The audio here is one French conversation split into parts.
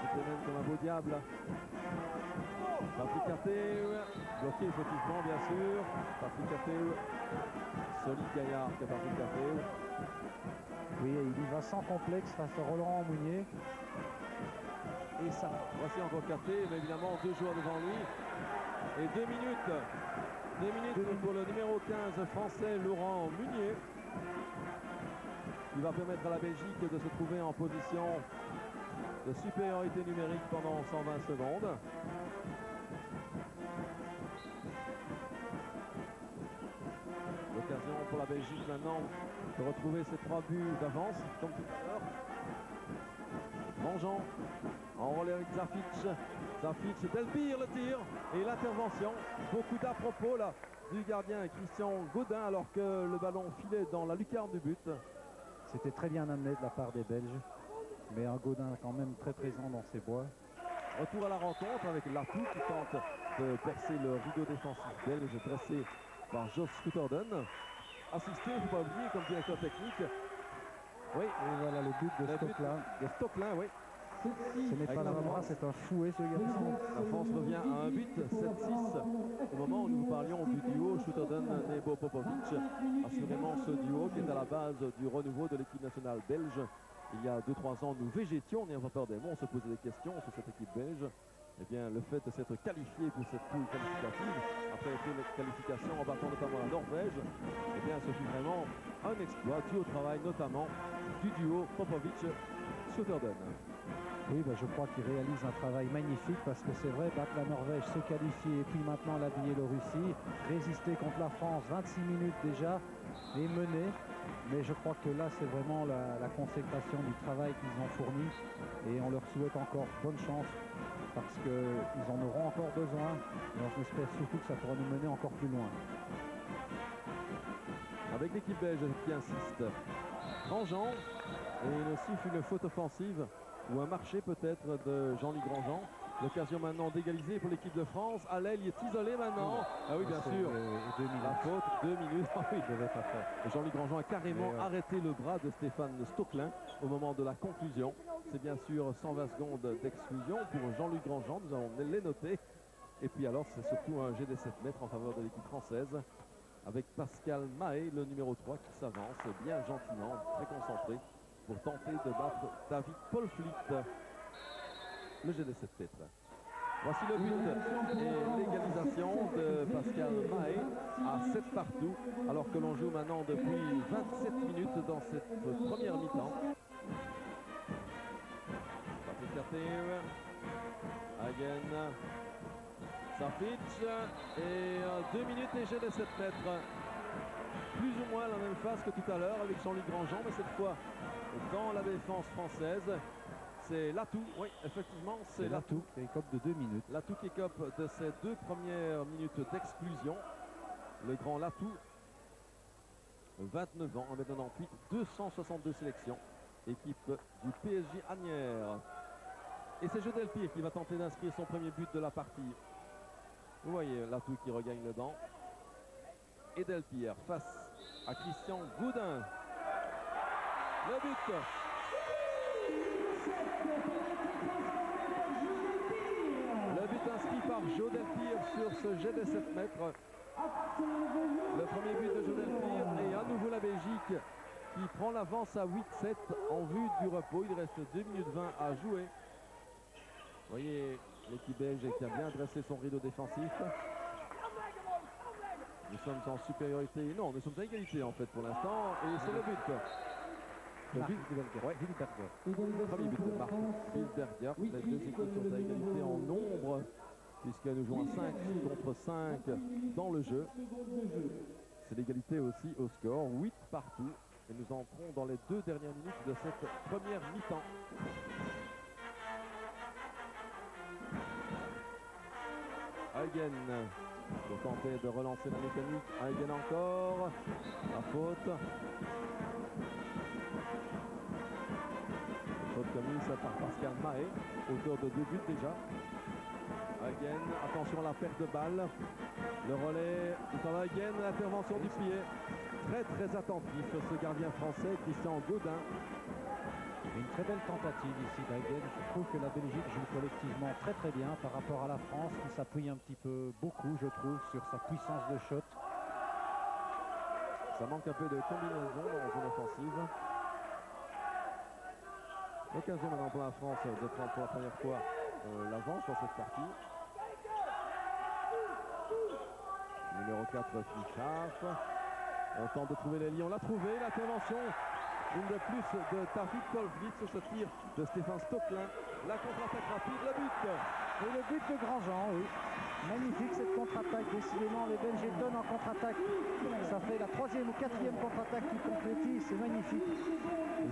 qui se promène comme un beau diable. Patrick Artheu, bloqué effectivement bien sûr. Patrick Artheu, solide gaillard que Patrick Artheu. Oui, il y va sans complexe face à Roland Mounier. Et ça, voici encore Carté, mais évidemment 2 joueurs devant lui. Et 2 minutes. 2 minutes pour le numéro 15 français Laurent Munier. Il va permettre à la Belgique de se trouver en position de supériorité numérique pendant 120 secondes. L'occasion pour la Belgique maintenant de retrouver ses 3 buts d'avance, comme tout à l'heure. Grandjean en relais avec Zafic. Zafic, Delpire le tir et l'intervention. Beaucoup d'à propos là du gardien Christian Gaudin alors que le ballon filait dans la lucarne du but. C'était très bien amené de la part des Belges, mais un Gaudin quand même très présent dans ses bois. Retour à la rencontre avec Latou qui tente de percer le rideau défensif belge dressé par Jos Scooterdon. Assisté, il ne faut pas oublier, comme directeur technique. Oui, et voilà le but de Stocklin. De Stocklin, oui. Ce n'est pas Lamra, c'est un fouet ce garçon. La France revient à un but, 7-6. Au moment où nous parlions du duo Scooterdon-Nebo-Popovic, assurément ce duo qui est à la base du renouveau de l'équipe nationale belge. Il y a 2-3 ans, nous végétions, on n'avait pas peur des mots, on se posait des questions sur cette équipe belge. Eh bien, le fait de s'être qualifié pour cette poule qualificative, après les qualifications en battant notamment la Norvège, eh bien, ce fut vraiment un exploit dû au travail notamment du duo Popovic-Scooterdon. Oui, je crois qu'il réalise un travail magnifique parce que c'est vrai, battre la Norvège, se qualifier et puis maintenant la Biélorussie, résister contre la France, 26 minutes déjà, et mener. Mais je crois que là, c'est vraiment la consécration du travail qu'ils ont fourni et on leur souhaite encore bonne chance parce qu'ils en auront encore besoin. Alors j'espère surtout que ça pourra nous mener encore plus loin. Avec l'équipe belge qui insiste, Grandjean, et il siffle une faute offensive ou un marché peut-être de Jean-Louis Grandjean. L'occasion maintenant d'égaliser pour l'équipe de France. À l'aile, il est isolé maintenant. Ah oui, bien sûr. La faute, 2 minutes. Ah oui, devait pas faire. Jean-Louis Grandjean a carrément arrêté le bras de Stéphane Stocklin au moment de la conclusion. C'est bien sûr 120 secondes d'exclusion pour Jean-Louis Grandjean. Nous allons les noter. Et puis alors, c'est surtout un jet des 7 mètres en faveur de l'équipe française. Avec Pascal Mahé, le numéro 3, qui s'avance bien gentiment, très concentré, pour tenter de battre David Polflit. Le jet des 7 mètres. Voici le but et l'égalisation de Pascal Mahé à 7 partout, alors que l'on joue maintenant depuis 27 minutes dans cette première mi-temps. Patrick Artheu, Hagen, Zafic, et 2 minutes et jet des 7 mètres. Plus ou moins la même phase que tout à l'heure avec Jean-Louis Grandjean, mais cette fois dans la défense française. C'est Latou, oui, effectivement, c'est Latou qui écope de 2 minutes. Latou qui écope de ses 2 premières minutes d'exclusion. Le grand Latou, 29 ans, 1m98, 262 sélections, équipe du PSG Asnières. Et c'est Delpire qui va tenter d'inscrire son premier but de la partie. Vous voyez Latou qui regagne le banc. Et Delpire face à Christian Gaudin. Le but. Le but inscrit par Joe Delpire sur ce jet des 7 mètres. Le premier but de Joe Delpire et à nouveau la Belgique qui prend l'avance à 8-7 en vue du repos. Il reste 2 minutes 20 à jouer. Vous voyez l'équipe belge qui a bien dressé son rideau défensif. Nous sommes en supériorité. Non, nous sommes à égalité en fait pour l'instant. Et c'est le but. Premier but de Marc Bilderger. Les deux équipes sont à égalité en nombre, puisque nous jouons 5 contre 5 dans le jeu. C'est l'égalité aussi au score, 8 partout. Et nous entrons dans les 2 dernières minutes de cette première mi-temps. Hagen pour tenter de relancer la mécanique. Hagen encore. La faute. Faute commise par Pascal Mahé, auteur de 2 buts déjà. Hagen, attention à la perte de balle. Le relais, tout en Hagen, l'intervention du pied. Très attentif ce gardien français, Christian Gaudin. Et une très belle tentative ici d'Hagen. Je trouve que la Belgique joue collectivement très très bien par rapport à la France qui s'appuie un petit peu beaucoup, je trouve, sur sa puissance de shot. Ça manque un peu de combinaison dans la zone offensive. L'occasion maintenant pour la France de prendre pour la première fois l'avance dans cette partie. Numéro 4 qui chauffe. On tente de trouver les lions. On l'a trouvé, l'intervention. Une de plus de David Polvliet sur ce tir de Stéphane Stoecklein. La contre-attaque rapide, le but. Et le but de Grandjean, oui. Magnifique cette contre-attaque. Décidément, les Belges donnent en contre-attaque. Ça fait la 3e ou 4e contre-attaque qui concrétise. C'est magnifique.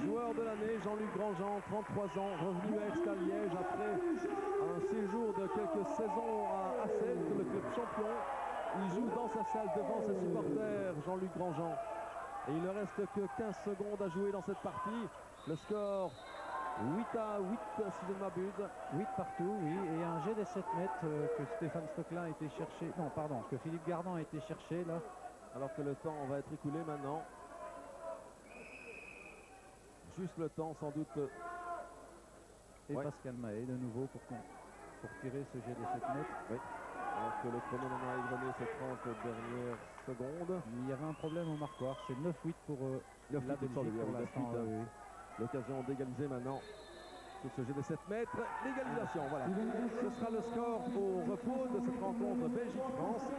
Joueur de l'année, Jean-Luc Grandjean, 33 ans, revenu à Aix-Liège après un séjour de quelques saisons à Hasselt, le club champion. Il joue dans sa salle devant ses supporters, Jean-Luc Grandjean. Et il ne reste que 15 secondes à jouer dans cette partie. Le score 8-8 si je ne m'abuse. 8 partout, oui. Et un jet des 7 mètres que Stéphane Stoecklein a été cherché. Non, pardon, que Philippe Gardant a été cherché là. Alors que le temps va être écoulé maintenant. Juste le temps sans doute. Et ouais. Pascal Mahé de nouveau pour tirer ce jet des 7 mètres. Oui. Alors que le chrono maintenant a égrené ces 30 dernières secondes. Il y avait un problème au marquoir. C'est 9-8 pour la Belgique pour l'instant. Oui. L'occasion d'égaliser maintenant sur ce jet de 7 mètres. L'égalisation, voilà. Ce sera le score au repos de cette rencontre Belgique-France.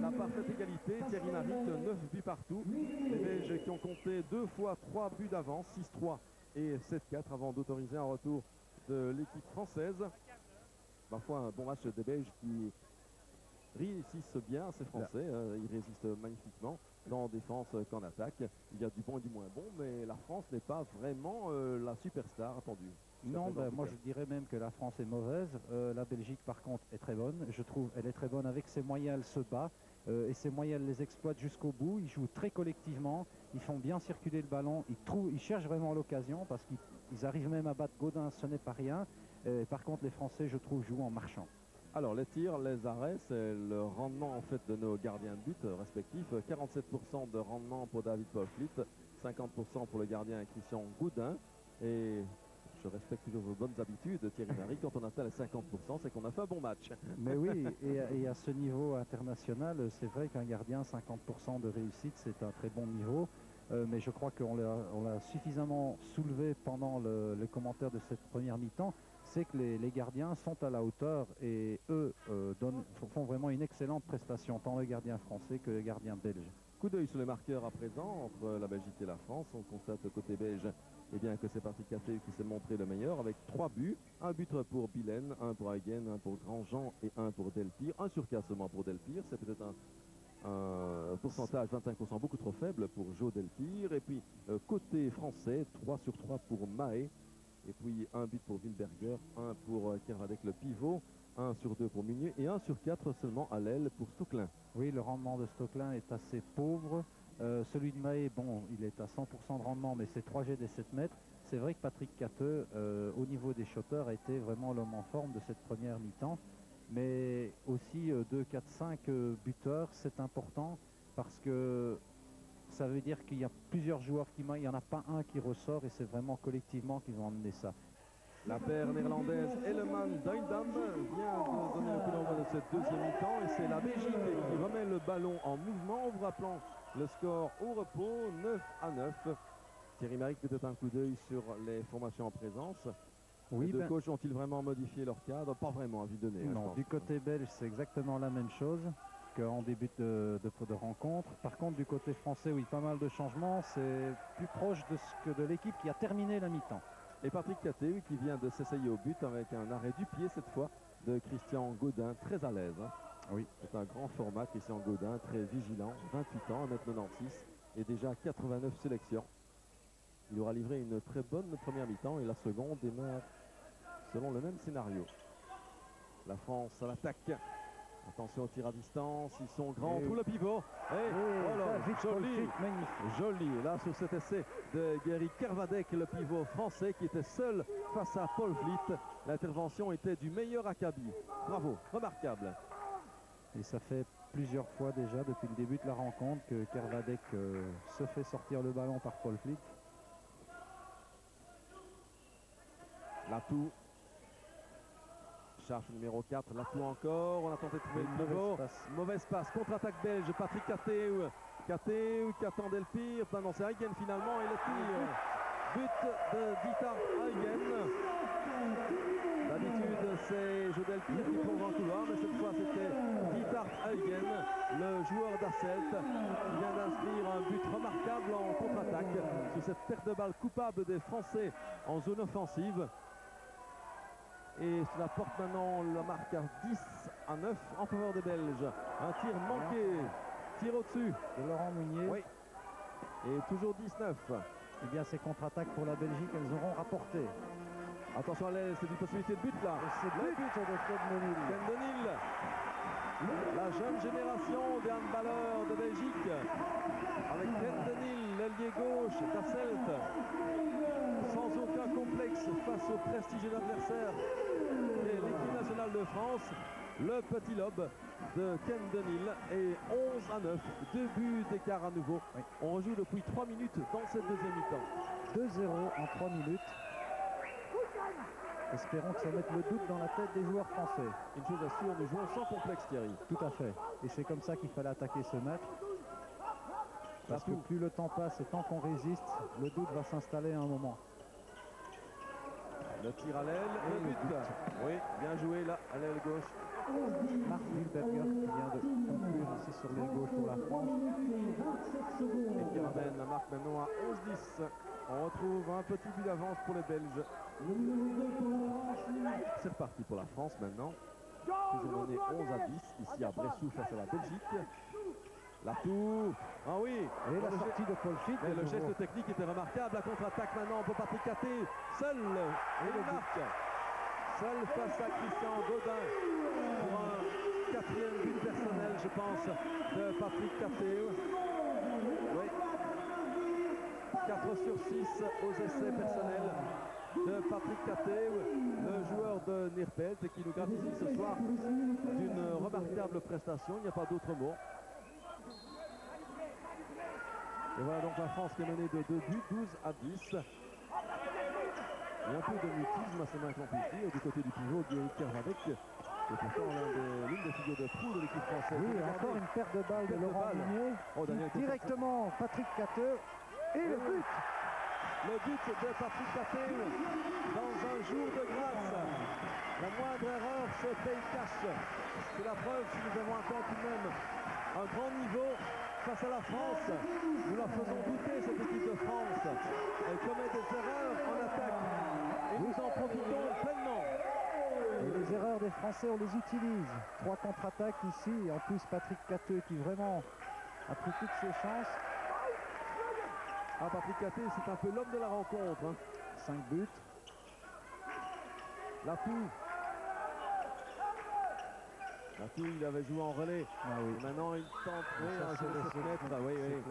La parfaite égalité. Thierry Maric, 9 buts partout. Les Belges qui ont compté 2 fois 3 buts d'avance, 6-3 et 7-4 avant d'autoriser un retour de l'équipe française. Parfois un bon match des Belges qui réussissent bien, ces Français, ils résistent magnifiquement, tant en défense qu'en attaque. Il y a du bon et du moins bon, mais la France n'est pas vraiment la superstar attendue. Non, moi je dirais même que la France est mauvaise. La Belgique par contre est très bonne. Je trouve elle est très bonne avec ses moyens, elle se bat. Et ses moyens, elle les exploite jusqu'au bout. Ils jouent très collectivement, ils font bien circuler le ballon, ils cherchent vraiment l'occasion parce qu'ils arrivent même à battre Gaudin, ce n'est pas rien. Par contre les Français, je trouve, jouent en marchant. Alors les tirs, les arrêts, c'est le rendement en fait de nos gardiens de but respectifs. 47% de rendement pour David Polvliet, 50% pour le gardien Christian Gaudin. Et je respecte toujours vos bonnes habitudes, Thierry Maric. Quand on atteint les 50%, c'est qu'on a fait un bon match. Mais oui, et à ce niveau international, c'est vrai qu'un gardien, 50% de réussite, c'est un très bon niveau. Mais je crois qu'on l'a suffisamment soulevé pendant le commentaire de cette première mi-temps. C'est que les gardiens sont à la hauteur et eux font vraiment une excellente prestation, tant le gardien français que le gardien belge. Coup d'œil sur les marqueurs à présent entre la Belgique et la France. On constate côté belge que c'est Patrick Caté qui s'est montré le meilleur avec 3 buts. Un but pour Billen, un pour Hagen, un pour Grandjean et un pour Delpire. 1 sur 4 seulement pour Delpire. C'est peut-être un pourcentage 25% beaucoup trop faible pour Joe Delpire. Et puis côté français, 3 sur 3 pour Mahé. Et puis un but pour Wilberger, un pour Kervadec le pivot, 1 sur 2 pour Munier et 1 sur 4 seulement à l'aile pour Stoecklein. Oui, le rendement de Stoecklein est assez pauvre. Celui de Mahé, bon, il est à 100% de rendement, mais c'est 3 jets des 7 mètres. C'est vrai que Patrick Cateux, au niveau des shotters, a été vraiment l'homme en forme de cette première mi-temps. Mais aussi 2, 4, 5 buteurs, c'est important parce que ça veut dire qu'il y a plusieurs joueurs qui marquent, il n'y en a pas un qui ressort et c'est vraiment collectivement qu'ils ont amené ça. La paire néerlandaise Helleman-Duindam vient de donner un coup d'envoi de cette deuxième mi-temps et c'est la Belgique qui remet le ballon en mouvement en vous rappelant le score au repos 9-9. Thierry Maric, peut-être un coup d'œil sur les formations en présence. Oui, les deux coachs ont-ils vraiment modifié leur cadre? Pas vraiment, à vue donnée. Non, du côté belge, c'est exactement la même chose qu'en début de rencontre. Par contre, du côté français, oui, pas mal de changements. C'est plus proche de l'équipe qui a terminé la mi-temps. Et Patrick Caté, qui vient de s'essayer au but avec un arrêt du pied cette fois de Christian Gaudin, très à l'aise. Oui. C'est un grand format, Christian Gaudin, très vigilant, 28 ans, 1m96 et déjà 89 sélections. Il aura livré une très bonne première mi-temps et la seconde démarre selon le même scénario. La France à l'attaque. Attention au tir à distance, ils sont grands, tout le pivot. Joli, joli. Là, sur cet essai de Gary Kervadec, le pivot français qui était seul face à Polvliet. L'intervention était du meilleur acabit. Bravo, remarquable. Et ça fait plusieurs fois déjà depuis le début de la rencontre que Kervadec se fait sortir le ballon par Polvliet. Latou. Charge numéro 4, Latou encore. On a tenté de trouver le niveau. Mauvaise passe. Contre-attaque belge. Patrick Catéou. Catéou qui attendait le pire. Non, c'est Huygen finalement. Et le tir. But de Dieter Huygen. D'habitude, c'est Jodelpire qui plonge dans le couloir, mais cette fois, c'était Dieter Huygen, le joueur d'Asselt, qui vient d'inscrire un but remarquable en contre-attaque sur cette perte de balle coupable des Français en zone offensive. Et cela porte maintenant la marque à 10-9 en faveur des Belges. Un tir manqué, tir au-dessus de Laurent Meunier. Oui. Et toujours 19. Eh bien, ces contre-attaques pour la Belgique, elles auront rapporté. Attention à l'aile, c'est une possibilité de but là. C'est le but de Ken Denil. Ken Denil, la jeune génération des handballeurs de Belgique. Avec Ken Denil, l'ailier gauche d'Asselt. Sans aucun complexe face au prestigieux adversaire et l'équipe nationale de France. Le petit lobe de Ken Denil et 11-9, 2 buts d'écart à nouveau. Oui. On rejoue depuis 3 minutes dans cette deuxième mi-temps. 2-0 en 3 minutes. Espérons que ça mette le doute dans la tête des joueurs français. Une chose assure, nous jouons sans complexe, Thierry. Tout à fait. Et c'est comme ça qu'il fallait attaquer ce match. Parce que plus le temps passe et tant qu'on résiste, le doute va s'installer à un moment. Le tir à l'aile et le but. Oui, bien joué là, à l'aile gauche. Marc Wilberger qui vient de conclure ici sur l'aile gauche pour la France. Et qui ramène la marque maintenant à 11-10. On retrouve un petit but d'avance pour les Belges. C'est reparti pour la France maintenant. Ils ont mené 11-10 ici à Bressou face à la Belgique. Latou. Ah oui. Et la sortie de Paul Fitt. Le geste technique était remarquable. La contre-attaque maintenant pour Patrick Caté. Seul. Et le marque. Seul face à Christian Godin. Pour un 4e but personnel, je pense, de Patrick Caté. Oui. 4 sur 6 aux essais personnels de Patrick Caté, le joueur de Nirpelt, qui nous gratifie ce soir d'une remarquable prestation. Il n'y a pas d'autre mot. Et voilà donc la France qui est menée de 2 buts, 12-10. Il y a un peu de mutisme à ses mains qu'on puisse dire du côté du pivot Guy Kervadec, qui est pourtant l'une des figures de proue de l'équipe française. Oui, encore une perte de balle de Laurent Meunier. Directement Patrick Caté et le but. Le but de Patrick Caté dans un jour de grâce. La moindre erreur se paye cash. C'est la preuve si nous avons encore tout de même un grand niveau face à la France. Nous la faisons douter, cette équipe de France. Elle commet des erreurs en attaque et nous en profitons pleinement. Et les erreurs des Français, on les utilise. 3 contre-attaques ici. Et en plus, Patrick Caté qui vraiment a pris toutes ses chances. Ah, Patrick Caté, c'est un peu l'homme de la rencontre. 5 buts. Latou. Latou, il avait joué en relais. Ah oui. Maintenant, il tente un jeu de 7 mètres. Ah, oui, oui.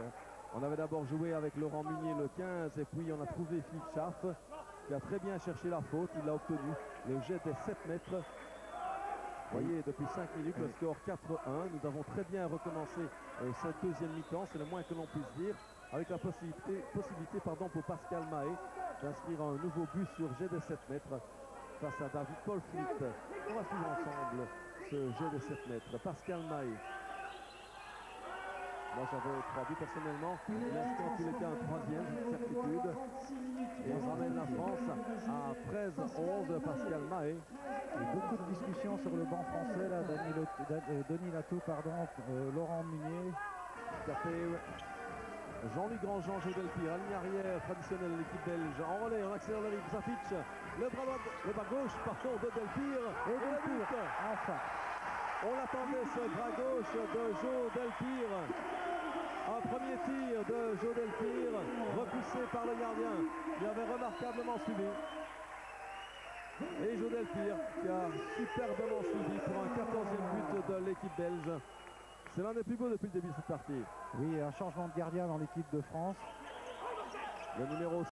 On avait d'abord joué avec Laurent Meunier le 15 et puis on a trouvé Philippe Scharf qui a très bien cherché la faute. Il l'a obtenu. Le jet des 7 mètres. Vous voyez, depuis 5 minutes, le score 4-1. Nous avons très bien recommencé cette deuxième mi-temps. C'est le moins que l'on puisse dire. Avec la possibilité pour Pascal Mahé d'inscrire un nouveau but sur jet de 7 mètres face à David Paul Fitt. On va suivre ensemble ce jet de 7 mètres. Pascal Mahé. Moi j'avais 3 buts personnellement. Il inscrit en tous les cas un 3e, certitude. Et on ramène la France à 13-11. Pascal Mahé. Et beaucoup de discussions sur le banc français là. Denis Latou, Laurent Meunier. Jean-Luc Grandjean, Jodelpire, à ligne arrière traditionnelle de l'équipe belge. En relais, on accélère le rythme, Zafic. Le bras gauche, pardon, de Delpire. Et le but. Enfin. On l'attendait, ce bras gauche de Jodelpire. Un premier tir de Jodelpire, repoussé par le gardien, qui avait remarquablement suivi. Et Jodelpire, qui a superbement suivi pour un 14e but de l'équipe belge. C'est l'un des plus beaux depuis le début de cette partie. Oui, un changement de gardien dans l'équipe de France. Le numéro